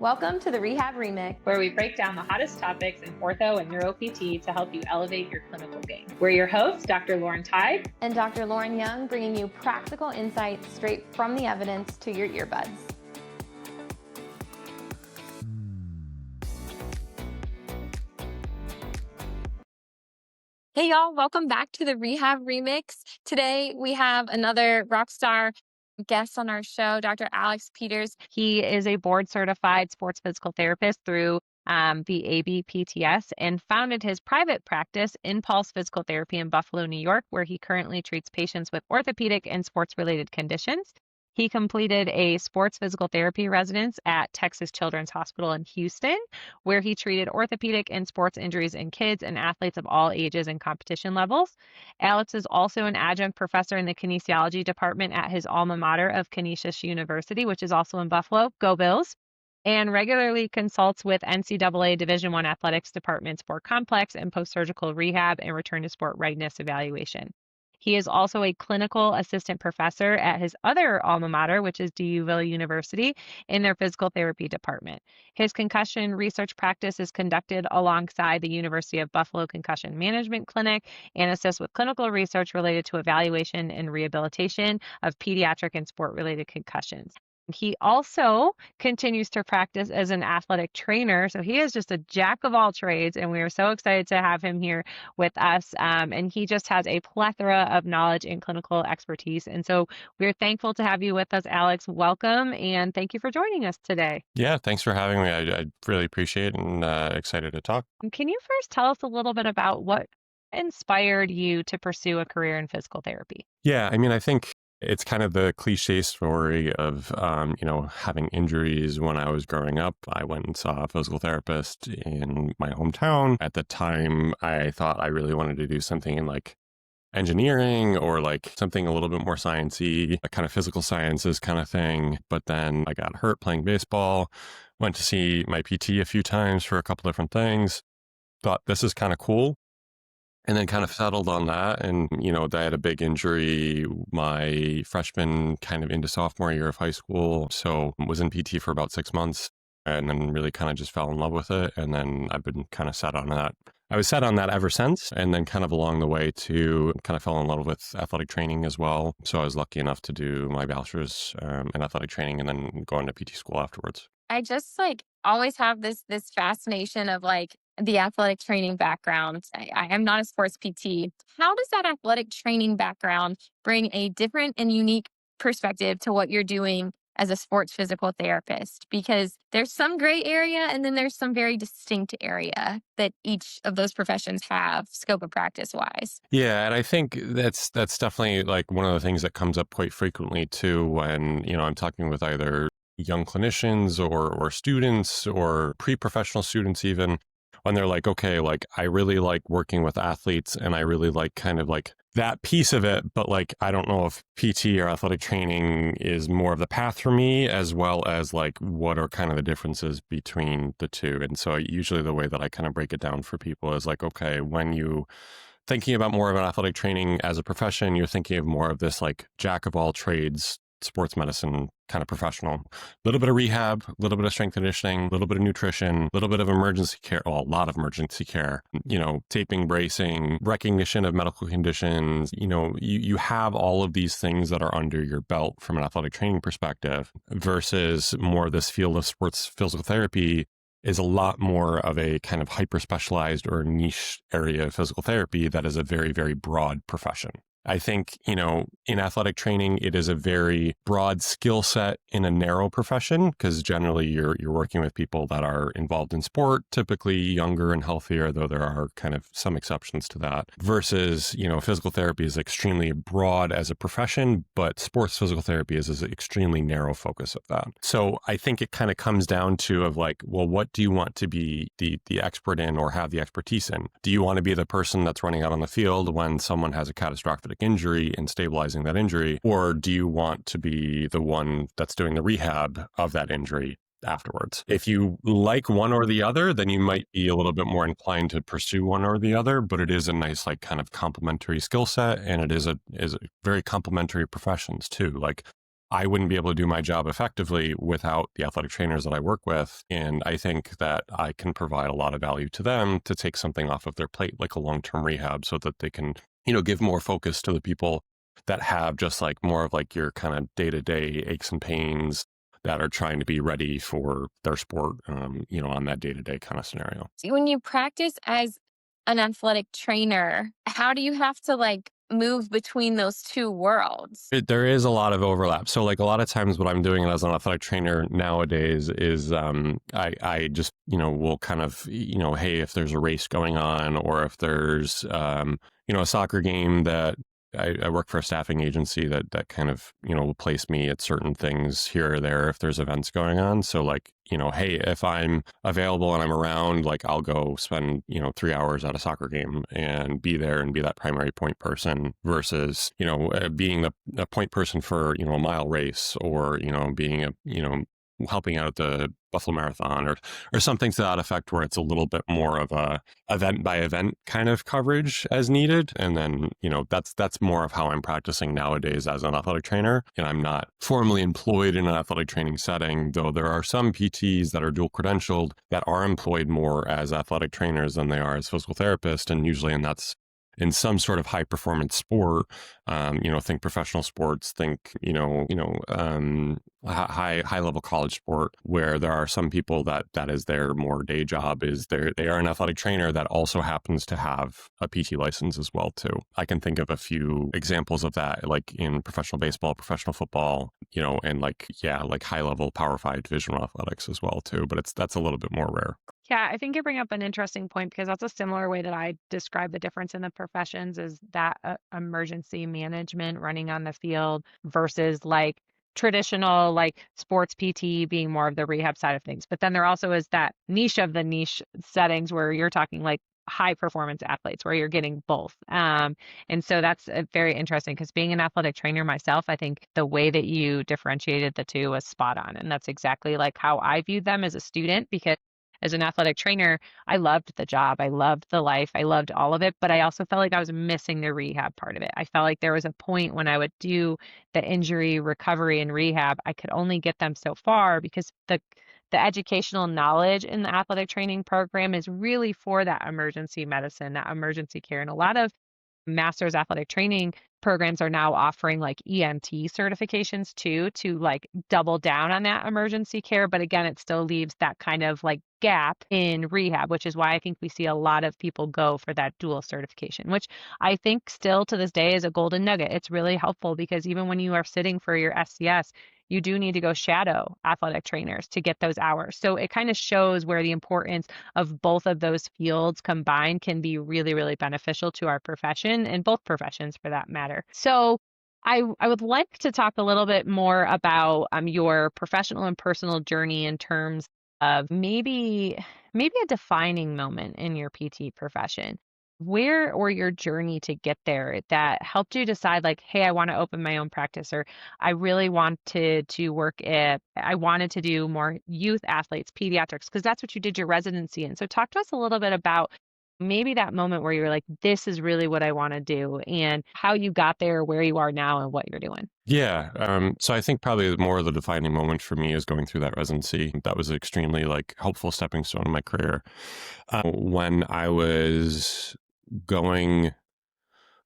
Welcome to the Rehab Remix. Where we break down the hottest topics in ortho and neuro PT to help you elevate your clinical game. We're your hosts, Dr. Lauren Tide and Dr. Lauren Young, bringing you practical insights straight from the evidence to your earbuds. Hey y'all, welcome back to the Rehab Remix. Today we have another rock star guest on our show, Dr. Alex Peters. He is a board certified sports physical therapist through the ABPTS and founded his private practice, Impulse Physical Therapy in Buffalo, New York, where he currently treats patients with orthopedic and sports related conditions. He completed a sports physical therapy residence at Texas Children's Hospital in Houston, where he treated orthopedic and sports injuries in kids and athletes of all ages and competition levels. Alex is also an adjunct professor in the kinesiology department at his alma mater of Canisius University, which is also in Buffalo. Go Bills! And regularly consults with NCAA Division I athletics departments for complex and post-surgical rehab and return to sport readiness evaluation. He is also a clinical assistant professor at his other alma mater, which is DUville University, in their physical therapy department. His concussion research practice is conducted alongside the University of Buffalo Concussion Management Clinic and assists with clinical research related to evaluation and rehabilitation of pediatric and sport-related concussions. He also continues to practice as an athletic trainer. So he is just a jack of all trades, and we are so excited to have him here with us. And he just has a plethora of knowledge and clinical expertise. And so we're thankful to have you with us, Alex. Welcome, and thank you for joining us today. Yeah, thanks for having me. I really appreciate it and excited to talk. Can you first tell us a little bit about what inspired you to pursue a career in physical therapy? Yeah, I mean, I think it's kind of the cliche story of, having injuries when I was growing up. I went and saw a physical therapist in my hometown. At the time, I thought I really wanted to do something in like engineering or like something a little bit more sciencey, a kind of physical sciences kind of thing. But then I got hurt playing baseball, went to see my PT a few times for a couple different things, thought this is kind of cool. And then kind of settled on that. And, I had a big injury my freshman kind of into sophomore year of high school. So was in PT for about 6 months and then really kind of just fell in love with it. And then I've been kind of set on that. I was set on that ever since. And then kind of along the way to kind of fell in love with athletic training as well. So I was lucky enough to do my bachelor's in athletic training and then go into PT school afterwards. I just always have this fascination of the athletic training background. I am not a sports PT. How does that athletic training background bring a different and unique perspective to what you're doing as a sports physical therapist? Because there's some gray area and then there's some very distinct area that each of those professions have scope of practice wise. Yeah, and I think that's definitely like one of the things that comes up quite frequently too when, I'm talking with either young clinicians or students or pre-professional students even, when they're like, okay, like I really like working with athletes and I really like kind of like that piece of it, but like I don't know if PT or athletic training is more of the path for me, as well as like what are kind of the differences between the two. And so usually the way that I kind of break it down for people is like, okay, when you thinking about more of an athletic training as a profession, you're thinking of more of this like jack of all trades sports medicine kind of professional. A little bit of rehab, a little bit of strength conditioning, a little bit of nutrition, a little bit of emergency care, a lot of emergency care, taping, bracing, recognition of medical conditions. You have all of these things that are under your belt from an athletic training perspective versus more this field of sports physical therapy is a lot more of a kind of hyper specialized or niche area of physical therapy that is a very, very broad profession. I think, in athletic training, it is a very broad skill set in a narrow profession because generally you're working with people that are involved in sport, typically younger and healthier, though there are kind of some exceptions to that, versus, physical therapy is extremely broad as a profession, but sports physical therapy is an extremely narrow focus of that. So I think it kind of comes down to of like, well, what do you want to be the expert in or have the expertise in? Do you want to be the person that's running out on the field when someone has a catastrophic injury and stabilizing that injury? Or do you want to be the one that's doing the rehab of that injury afterwards? If you like one or the other, then you might be a little bit more inclined to pursue one or the other, but it is a nice like kind of complementary skill set and it is a very complementary professions too. Like I wouldn't be able to do my job effectively without the athletic trainers that I work with. And I think that I can provide a lot of value to them to take something off of their plate, like a long-term rehab, so that they can, give more focus to the people that have just like more of like your kind of day-to-day aches and pains that are trying to be ready for their sport, on that day-to-day kind of scenario. So when you practice as an athletic trainer, how do you have to like move between those two worlds? There is a lot of overlap. So like a lot of times what I'm doing as an athletic trainer nowadays is I just, will kind of, hey, if there's a race going on or if there's, a soccer game that I work for a staffing agency that kind of, will place me at certain things here or there if there's events going on. So like, hey, if I'm available and I'm around, like I'll go spend, 3 hours at a soccer game and be there and be that primary point person versus, being a point person for, a mile race or, being helping out at the Buffalo Marathon or something to that effect where it's a little bit more of a event by event kind of coverage as needed. And then, that's more of how I'm practicing nowadays as an athletic trainer. And I'm not formally employed in an athletic training setting, though there are some PTs that are dual credentialed that are employed more as athletic trainers than they are as physical therapists. And usually, and that's in some sort of high performance sport, think professional sports, think, high level college sport, where there are some people that is their more day job is they are an athletic trainer that also happens to have a PT license as well too. I can think of a few examples of that, like in professional baseball, professional football, and like high level Power 5 divisional athletics as well too. But that's a little bit more rare. Yeah, I think you bring up an interesting point because that's a similar way that I describe the difference in the professions is that emergency management running on the field versus like traditional like sports PT being more of the rehab side of things. But then there also is that niche of the niche settings where you're talking like high performance athletes where you're getting both. And so that's very interesting because being an athletic trainer myself, I think the way that you differentiated the two was spot on. And that's exactly like how I viewed them as a student because as an athletic trainer, I loved the job. I loved the life. I loved all of it, but I also felt like I was missing the rehab part of it. I felt like there was a point when I would do the injury recovery and rehab, I could only get them so far because the educational knowledge in the athletic training program is really for that emergency medicine, that emergency care. And a lot of master's athletic training programs are now offering like EMT certifications too to like double down on that emergency care. But again, it still leaves that kind of like gap in rehab, which is why I think we see a lot of people go for that dual certification, which I think still to this day is a golden nugget. It's really helpful because even when you are sitting for your SCS, you do need to go shadow athletic trainers to get those hours. So it kind of shows where the importance of both of those fields combined can be really, really beneficial to our profession and both professions for that matter. So I would like to talk a little bit more about your professional and personal journey in terms of maybe a defining moment in your PT profession. Where or your journey to get there that helped you decide like, hey, I want to open my own practice or I really wanted to I wanted to do more youth athletes, pediatrics, because that's what you did your residency in. So talk to us a little bit about maybe that moment where you're like, this is really what I want to do and how you got there, where you are now and what you're doing. Yeah. So I think probably more of the defining moment for me is going through that residency. That was an extremely like helpful stepping stone in my career. When I was going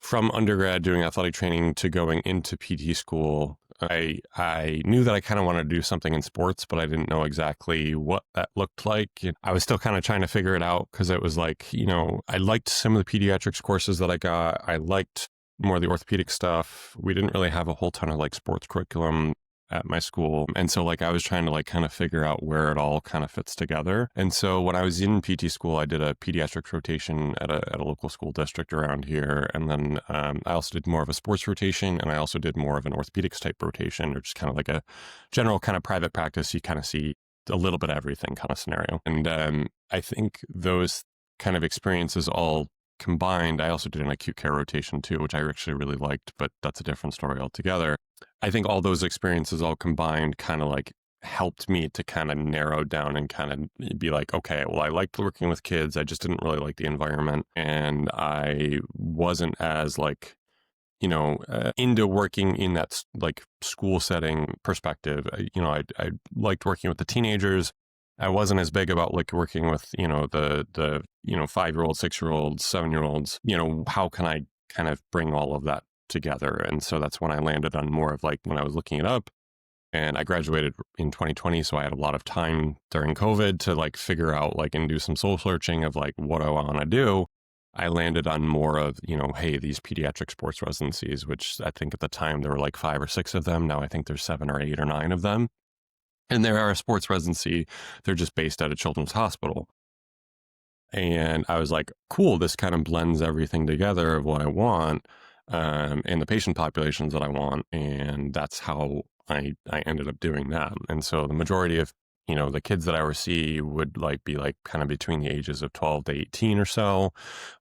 from undergrad doing athletic training to going into PT school, I knew that I kind of wanted to do something in sports, but I didn't know exactly what that looked like. I was still kind of trying to figure it out because it was like, I liked some of the pediatrics courses that I got. I liked more of the orthopedic stuff. We didn't really have a whole ton of like sports curriculum at my school. And so like I was trying to like kind of figure out where it all kind of fits together. And so when I was in PT school, I did a pediatrics rotation at a local school district around here. And then I also did more of a sports rotation and I also did more of an orthopedics type rotation or just kind of like a general kind of private practice. You kind of see a little bit of everything kind of scenario. And I think those kind of experiences all combined, I also did an acute care rotation too, which I actually really liked, but that's a different story altogether. I think all those experiences all combined kind of like helped me to kind of narrow down and kind of be like, okay, well, I liked working with kids. I just didn't really like the environment. And I wasn't as like into working in that like school setting perspective. I liked working with the teenagers. I wasn't as big about like working with, the 5-year-old, 6-year-olds, 7-year-olds, how can I kind of bring all of that together? And so that's when I landed on more of like when I was looking it up. And I graduated in 2020, so I had a lot of time during COVID to like figure out like and do some soul searching of like what I want to do. I landed on more of, hey, these pediatric sports residencies, which I think at the time there were like 5 or 6 of them. Now I think there's 7 or 8 or 9 of them. And they are a sports residency. They're just based at a children's hospital. And I was like, cool, this kind of blends everything together of what I want and the patient populations that I want. And that's how I ended up doing that. And so the majority of, the kids that I oversee would like be like kind of between the ages of 12 to 18 or so.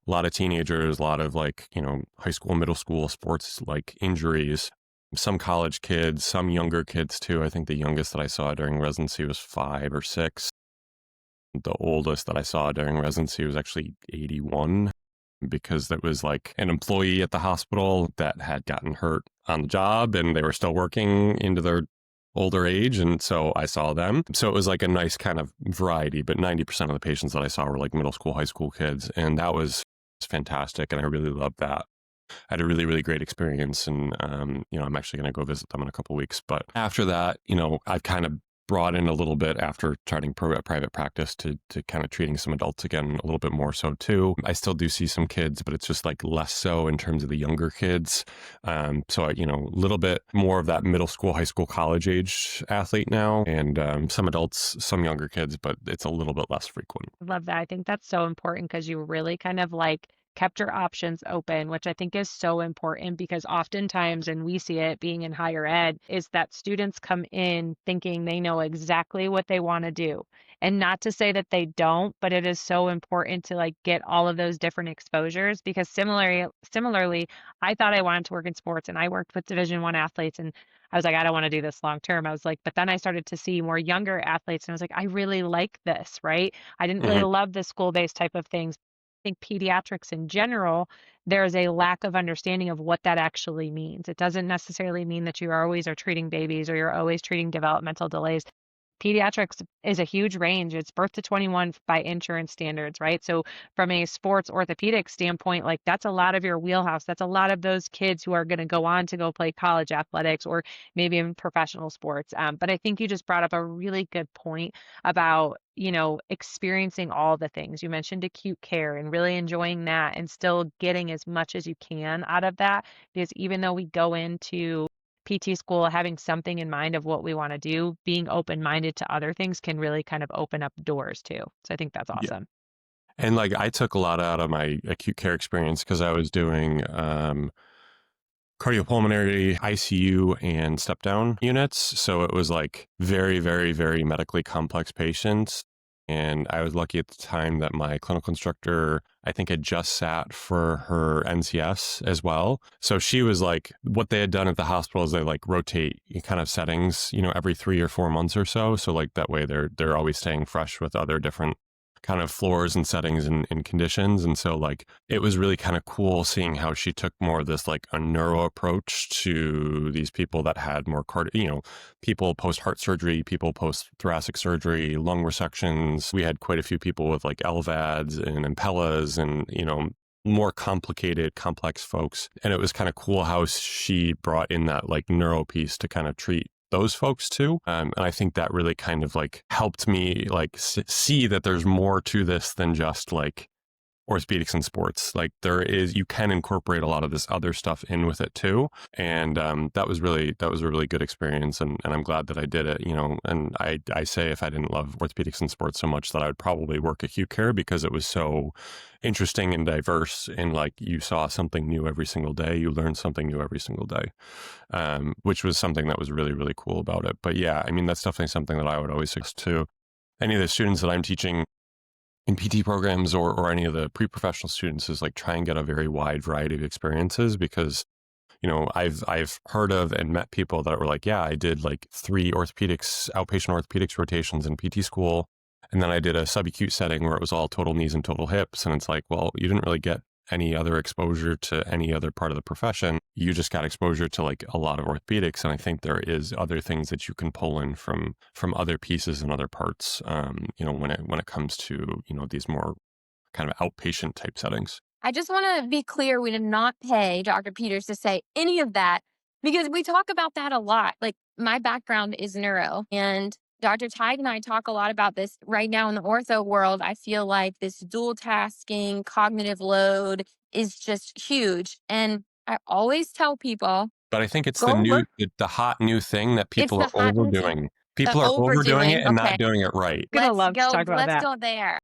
A lot of teenagers, a lot of like, high school, middle school sports like injuries, some college kids, some younger kids too. I think the youngest that I saw during residency was 5 or 6. The oldest that I saw during residency was actually 81 because that was like an employee at the hospital that had gotten hurt on the job and they were still working into their older age. And so I saw them. So it was like a nice kind of variety, but 90% of the patients that I saw were like middle school, high school kids. And that was fantastic. And I really loved that. I had a really, really great experience. And, I'm actually going to go visit them in a couple of weeks. But after that, I've kind of brought in a little bit after starting private practice to kind of treating some adults again, a little bit more so too. I still do see some kids, but it's just like less so in terms of the younger kids. So, a little bit more of that middle school, high school, college age athlete now, and some adults, some younger kids, but it's a little bit less frequent. I love that. I think that's so important because you really kind of like kept your options open, which I think is so important because oftentimes, and we see it being in higher ed, is that students come in thinking they know exactly what they want to do. And not to say that they don't, but it is so important to like get all of those different exposures because similarly, I thought I wanted to work in sports and I worked with Division 1 athletes and I was like, I don't want to do this long term. I was like, but then I started to see more younger athletes and I was like, I really like this, right? I didn't really Hmm. love the school-based type of things. I think pediatrics in general, there's a lack of understanding of what that actually means. It doesn't necessarily mean that you always are treating babies or you're always treating developmental delays. Pediatrics is a huge range. It's birth to 21 by insurance standards, right? So from a sports orthopedic standpoint, like that's a lot of your wheelhouse. That's a lot of those kids who are going to go on to go play college athletics or maybe in professional sports. But I think you just brought up a really good point about, experiencing all the things. You mentioned acute care and really enjoying that and still getting as much as you can out of that. Because even though we go into PT school, having something in mind of what we want to do, being open-minded to other things can really kind of open up doors too. So I think that's Yeah. awesome. And like I took a lot out of my acute care experience because I was doing cardiopulmonary ICU and step down units. So it was like very, very, very medically complex patients. And I was lucky at the time that my clinical instructor, I think, had just sat for her NCS as well. So she was like, what they had done at the hospital is they like rotate kind of settings, every 3 or 4 months or so. So like that way they're always staying fresh with other different kind of floors and settings and conditions. And so like it was really kind of cool seeing how she took more of this like a neuro approach to these people that had more people post heart surgery, people post thoracic surgery, lung resections. We had quite a few people with like LVADs and Impellas and more complicated, complex folks. And it was kind of cool how she brought in that like neuro piece to kind of treat those folks too. And I think that really kind of like helped me like see that there's more to this than just like orthopedics and sports. Like you can incorporate a lot of this other stuff in with it too. And that was a really good experience. And I'm glad that I did it, and I say if I didn't love orthopedics and sports so much that I would probably work acute care because it was so interesting and diverse and like you saw something new every single day. You learned something new every single day, which was something that was really, really cool about it. But yeah, I mean, that's definitely something that I would always suggest to any of the students that I'm teaching in PT programs or any of the pre-professional students is like try and get a very wide variety of experiences because, I've heard of and met people that were like, yeah, I did like 3 outpatient orthopedics rotations in PT school. And then I did a subacute setting where it was all total knees and total hips. And it's like, well, you didn't really get any other exposure to any other part of the profession. You just got exposure to like a lot of orthopedics. And I think there is other things that you can pull in from other pieces and other parts, when it comes to, these more kind of outpatient type settings. I just want to be clear, we did not pay Dr. Peters to say any of that because we talk about that a lot. Like my background is neuro, and Dr. Tide and I talk a lot about this right now in the ortho world. I feel like this dual tasking cognitive load is just huge. And I always tell people, But I think it's go look. the hot new thing that It's people the are hot new thing. overdoing. The People are overdoing overdoing. it and Okay. not doing it right. Gonna love to talk about Let's that. go there.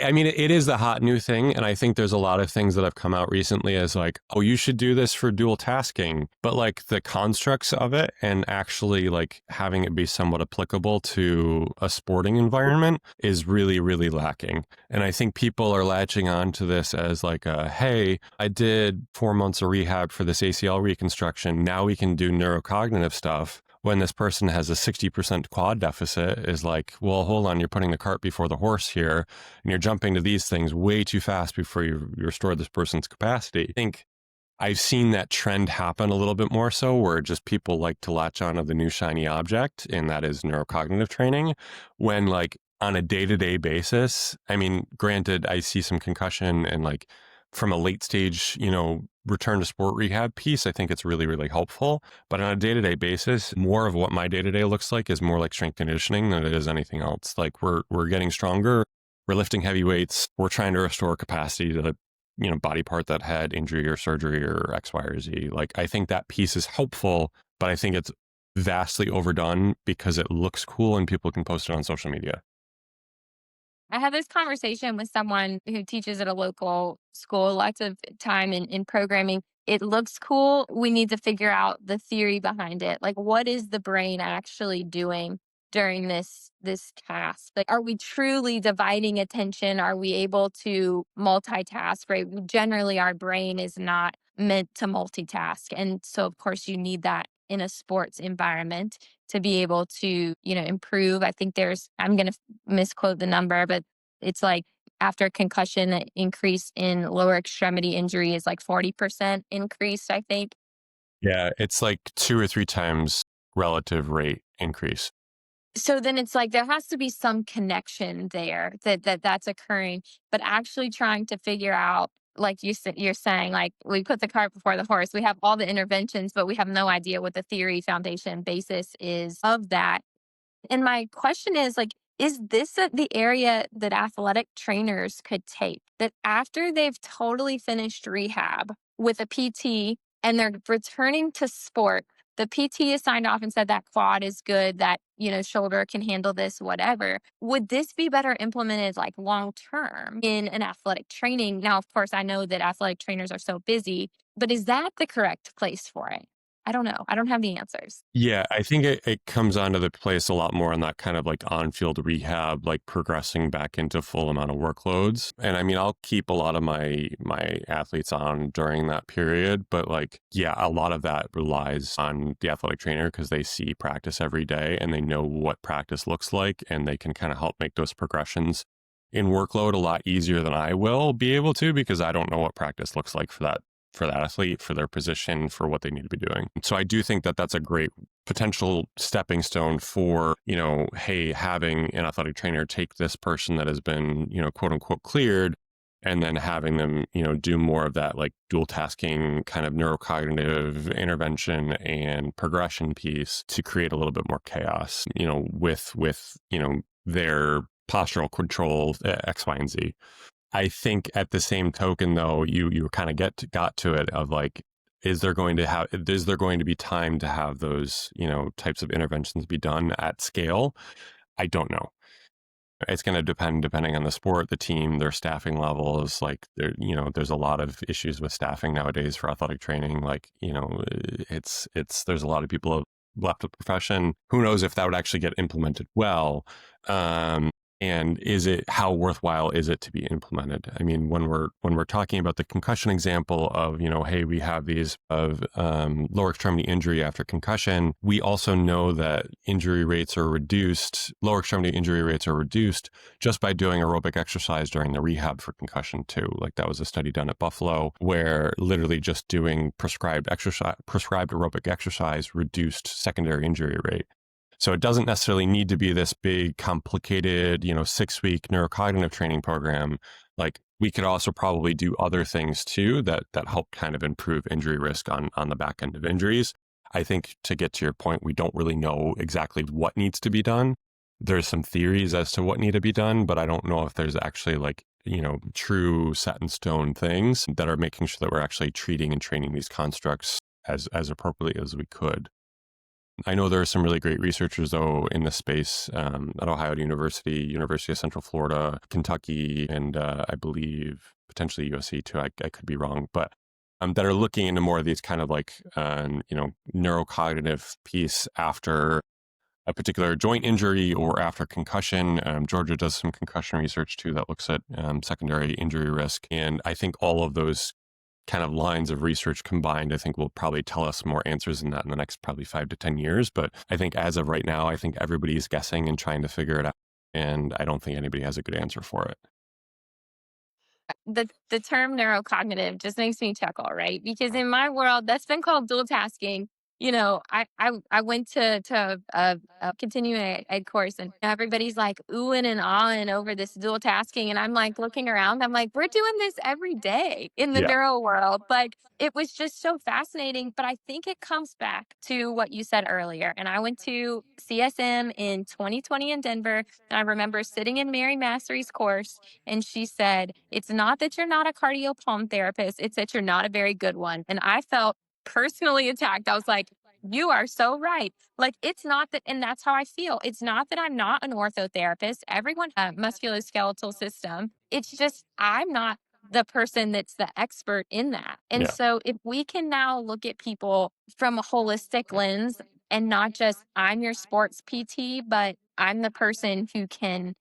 I mean, it is the hot new thing. And I think there's a lot of things that have come out recently as like, oh, you should do this for dual tasking. But like the constructs of it and actually like having it be somewhat applicable to a sporting environment is really, really lacking. And I think people are latching on to this as like, hey, I did 4 months of rehab for this ACL reconstruction. Now we can do neurocognitive stuff. When this person has a 60% quad deficit is like, well, hold on, you're putting the cart before the horse here, and you're jumping to these things way too fast before you restore this person's capacity. I think I've seen that trend happen a little bit more so where just people like to latch on to the new shiny object, and that is neurocognitive training, when like on a day-to-day basis, I mean, granted, I see some concussion and like from a late stage, return to sport rehab piece, I think it's really, really helpful. But on a day-to-day basis, more of what my day-to-day looks like is more like strength conditioning than it is anything else. Like we're getting stronger, we're lifting heavy weights, we're trying to restore capacity to the, body part that had injury or surgery or X, Y, or Z. Like I think that piece is helpful, but I think it's vastly overdone because it looks cool and people can post it on social media. I had this conversation with someone who teaches at a local school, lots of time in programming. It looks cool. We need to figure out the theory behind it. Like, what is the brain actually doing during this task? Like, are we truly dividing attention? Are we able to multitask? Right? Generally, our brain is not meant to multitask, and so of course you need that in a sports environment to be able to improve. I think I'm going to misquote the number, but it's like after concussion, an increase in lower extremity injury is like 40% increased, I think. Yeah, it's like 2 or 3 times relative rate increase. So then it's like there has to be some connection there that's occurring, but actually trying to figure out, like you're saying, like we put the cart before the horse. We have all the interventions, but we have no idea what the theory foundation basis is of that. And my question is like, is this the area that athletic trainers could take? That after they've totally finished rehab with a PT and they're returning to sport, the PT is signed off and said that quad is good, that, shoulder can handle this, whatever. Would this be better implemented like long term in an athletic training? Now, of course, I know that athletic trainers are so busy, but is that the correct place for it? I don't know. I don't have the answers. Yeah, I think it comes onto the place a lot more on that kind of like on-field rehab, like progressing back into full amount of workloads. And I mean, I'll keep a lot of my athletes on during that period, but like, yeah, a lot of that relies on the athletic trainer because they see practice every day and they know what practice looks like, and they can kind of help make those progressions in workload a lot easier than I will be able to, because I don't know what practice looks like for that athlete, for their position, for what they need to be doing. So I do think that that's a great potential stepping stone for, hey, having an athletic trainer take this person that has been, quote unquote cleared, and then having them, do more of that like dual tasking kind of neurocognitive intervention and progression piece to create a little bit more chaos, with their postural control, X, Y, and Z. I think at the same token, though, you kind of got to it of like, is there going to be time to have those, types of interventions be done at scale? I don't know. It's going to depending on the sport, the team, their staffing levels. Like there's a lot of issues with staffing nowadays for athletic training. Like, there's a lot of people who have left the profession. Who knows if that would actually get implemented well. And how worthwhile is it to be implemented? I mean, when we're talking about the concussion example of, hey, we have these of lower extremity injury after concussion, we also know that lower extremity injury rates are reduced just by doing aerobic exercise during the rehab for concussion too. Like that was a study done at Buffalo where literally just doing prescribed aerobic exercise reduced secondary injury rate. So it doesn't necessarily need to be this big, complicated, 6-week neurocognitive training program. Like we could also probably do other things too that help kind of improve injury risk on the back end of injuries. I think to get to your point, we don't really know exactly what needs to be done. There's some theories as to what need to be done, but I don't know if there's actually true set in stone things that are making sure that we're actually treating and training these constructs as appropriately as we could. I know there are some really great researchers, though, in this space at Ohio University, University of Central Florida, Kentucky, and I believe potentially USC too. I could be wrong, but that are looking into more of these kind of neurocognitive piece after a particular joint injury or after concussion. Georgia does some concussion research too that looks at secondary injury risk. And I think all of those kind of lines of research combined, I think will probably tell us more answers in that in the next probably 5 to 10 years. But I think as of right now, I think everybody's guessing and trying to figure it out. And I don't think anybody has a good answer for it. The term neurocognitive just makes me chuckle, right? Because in my world, that's been called dual tasking. I went to a continuing ed course, and everybody's like oohing and ahhing over this dual tasking, and I'm like looking around. I'm like, we're doing this every day in the Yeah. neuro world. Like it was just so fascinating. But I think it comes back to what you said earlier. And I went to CSM in 2020 in Denver, and I remember sitting in Mary Mastery's course, and she said, it's not that you're not a cardiopulmonary therapist, it's that you're not a very good one. And I felt personally attacked. I was like, you are so right. Like, it's not that, and that's how I feel. It's not that I'm not an orthotherapist. Everyone has a musculoskeletal system. It's just, I'm not the person that's the expert in that. And Yeah. so if we can now look at people from a holistic lens and not just, I'm your sports PT, but I'm the person who can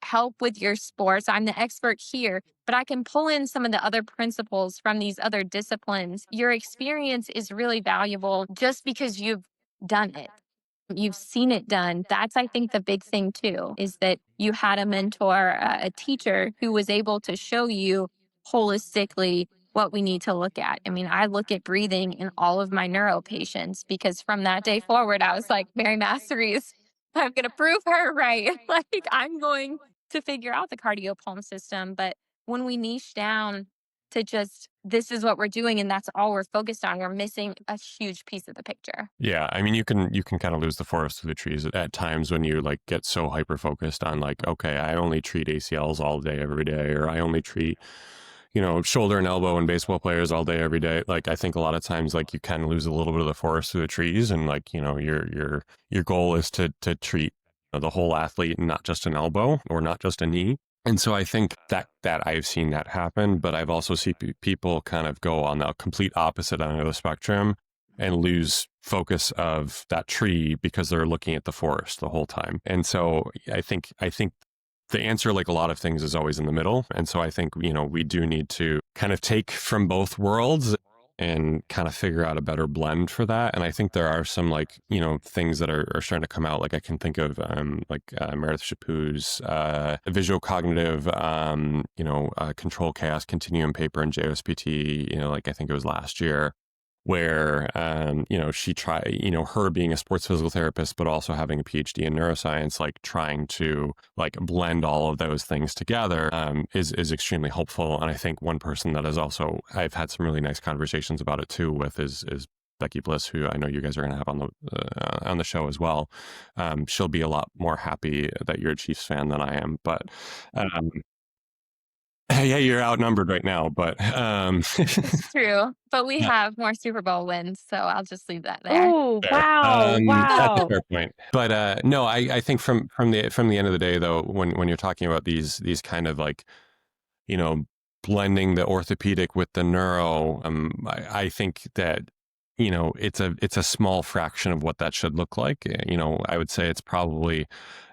help with your sports. I'm the expert here, but I can pull in some of the other principles from these other disciplines. Your experience is really valuable just because you've done it. You've seen it done. That's, I think, the big thing too, is that you had a mentor, a teacher who was able to show you holistically what we need to look at. I mean, I look at breathing in all of my neuro patients because from that day forward, I was like, Mary Masteries, I'm going to prove her right. Like, I'm going to figure out the cardiopulmonary system. But when we niche down to just, this is what we're doing and that's all we're focused on, we're missing a huge piece of the picture. Yeah. I mean, you can kind of lose the forest through the trees at times when you get so hyper focused on okay, I only treat ACLs all day, every day, or I only treat shoulder and elbow and baseball players all day, every day. Like, I think a lot of times, you can lose a little bit of the forest through the trees, and your goal is to treat the whole athlete and not just an elbow or not just a knee. And so I think that I've seen that happen, but I've also seen people kind of go on the complete opposite end of the spectrum and lose focus of that tree because they're looking at the forest the whole time. And so I think the answer, like a lot of things, is always in the middle. And so I think, we do need to kind of take from both worlds and kind of figure out a better blend for that. And I think there are some things that are starting to come out. Like I can think of Meredith Chapu's visual cognitive, control chaos continuum paper in JOSPT, I think it was last year, where, she tried, her being a sports physical therapist, but also having a PhD in neuroscience, trying to blend all of those things together, is extremely helpful. And I think one person that is also, I've had some really nice conversations about it too with is Becky Bliss, who I know you guys are going to have on the show as well. She'll be a lot more happy that you're a Chiefs fan than I am, but, yeah, you're outnumbered right now, but It's true, but we have more Super Bowl wins, so I'll just leave that there. Oh, fair. wow. That's a Wow. fair point. But no, I think from the end of the day, though, when you're talking about these kind of blending the orthopedic with the neuro, I think that it's a small fraction of what that should look like. I would say it's probably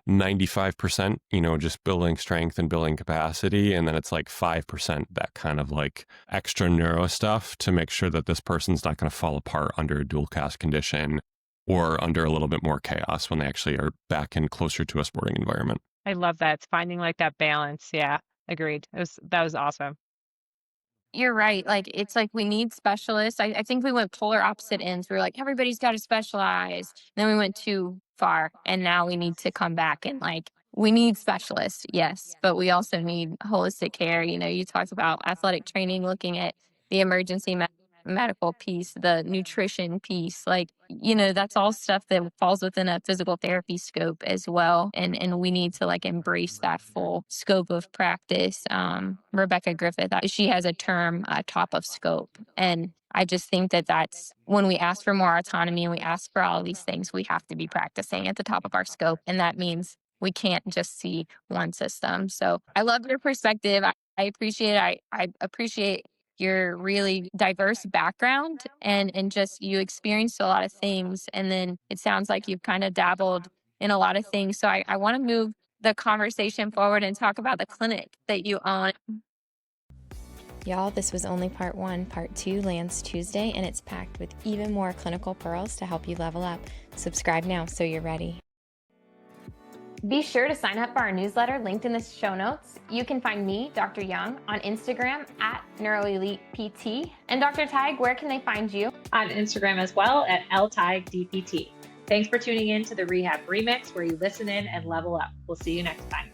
95%, just building strength and building capacity. And then it's like 5% that kind of like extra neuro stuff to make sure that this person's not going to fall apart under a dual cast condition or under a little bit more chaos when they actually are back in closer to a sporting environment. I love that. It's finding like that balance. Yeah, agreed. That was awesome. You're right. Like, it's like we need specialists. I think we went polar opposite ends. We were like, everybody's got to specialize. Then we went too far. And now we need to come back and like, we need specialists, yes, but we also need holistic care. You talked about athletic training, looking at the emergency medical piece, the nutrition piece, like, that's all stuff that falls within a physical therapy scope as well. And we need to like embrace that full scope of practice. Rebecca Griffith, she has a term, top of scope. And I just think that that's when we ask for more autonomy and we ask for all of these things, we have to be practicing at the top of our scope. And that means we can't just see one system. So I love your perspective. I appreciate it. I appreciate your really diverse background and just you experienced a lot of things. And then it sounds like you've kind of dabbled in a lot of things. So I want to move the conversation forward and talk about the clinic that you own. Y'all, this was only part 1. Part 2 lands Tuesday, and it's packed with even more clinical pearls to help you level up. Subscribe now so you're ready. Be sure to sign up for our newsletter linked in the show notes. You can find me, Dr. Young, on Instagram at NeuroElitePT. And Dr. Teig, where can they find you? On Instagram as well at LTeigDPT. Thanks for tuning in to the Rehab Remix, where you listen in and level up. We'll see you next time.